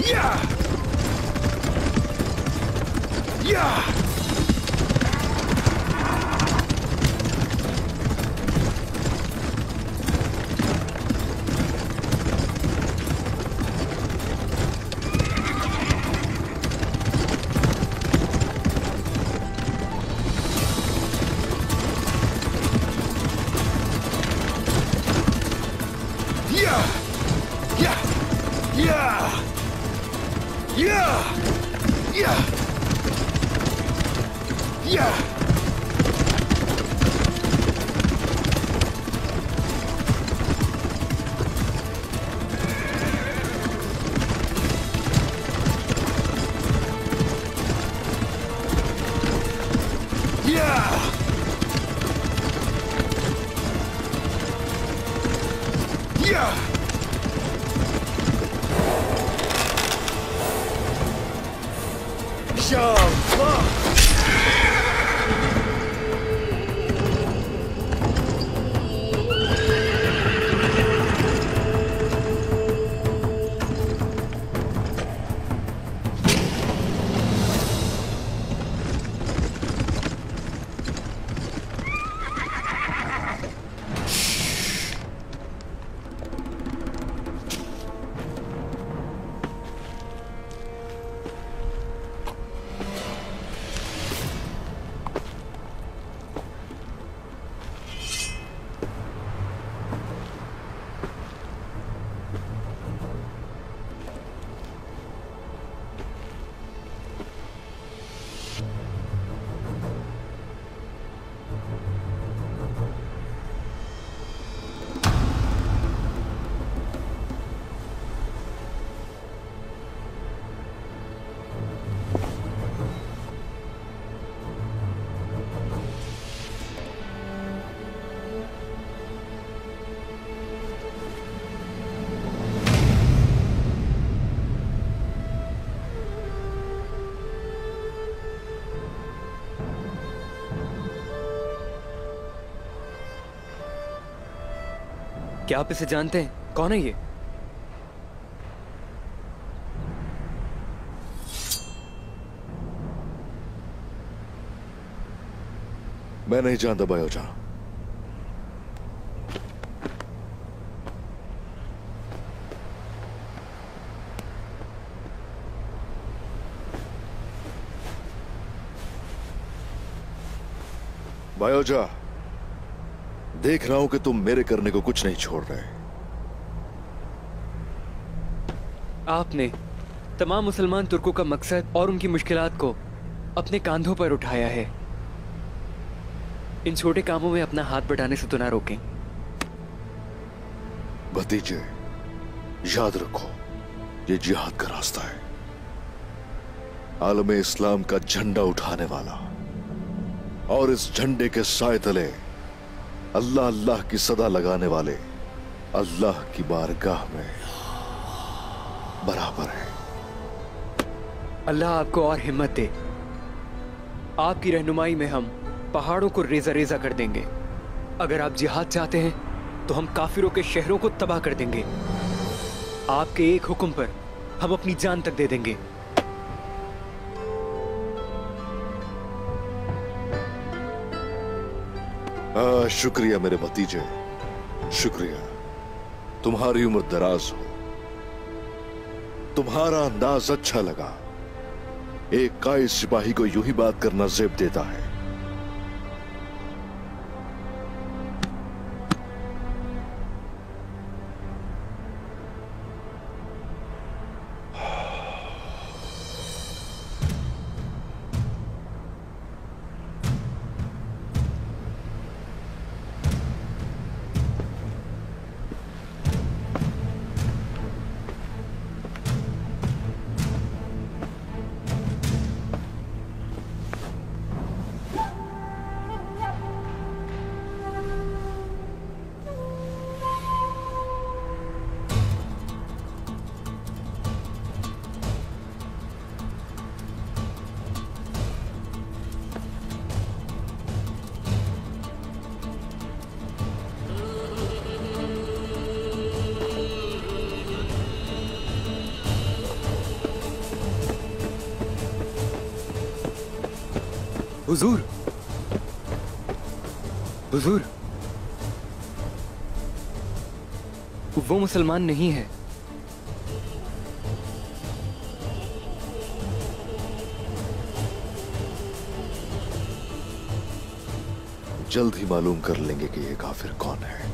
Yeah! Yeah! क्या आप इसे जानते हैं? कौन है ये? मैं नहीं जानता बायोजा। बायोजा, देख रहा हूं कि तुम मेरे करने को कुछ नहीं छोड़ रहे। आपने तमाम मुसलमान तुर्कों का मकसद और उनकी मुश्किलात को अपने कांधों पर उठाया है। इन छोटे कामों में अपना हाथ बढ़ाने से तो ना रोकें। भतीजे, याद रखो, ये जिहाद का रास्ता है। आलम इस्लाम का झंडा उठाने वाला और इस झंडे के साए तले अल्लाह अल्लाह की सदा लगाने वाले अल्लाह की बारगाह में बराबर है। अल्लाह आपको और हिम्मत दे। आपकी रहनुमाई में हम पहाड़ों को रेजा रेजा कर देंगे। अगर आप जिहाद चाहते हैं तो हम काफिरों के शहरों को तबाह कर देंगे। आपके एक हुक्म पर हम अपनी जान तक दे देंगे। शुक्रिया मेरे भतीजे, शुक्रिया। तुम्हारी उम्र दराज हो। तुम्हारा अंदाज अच्छा लगा। एक कायद सिपाही को यूं ही बात करना जेब देता है। हुजूर, हुजूर, वो मुसलमान नहीं है। जल्द ही मालूम कर लेंगे कि ये काफिर कौन है।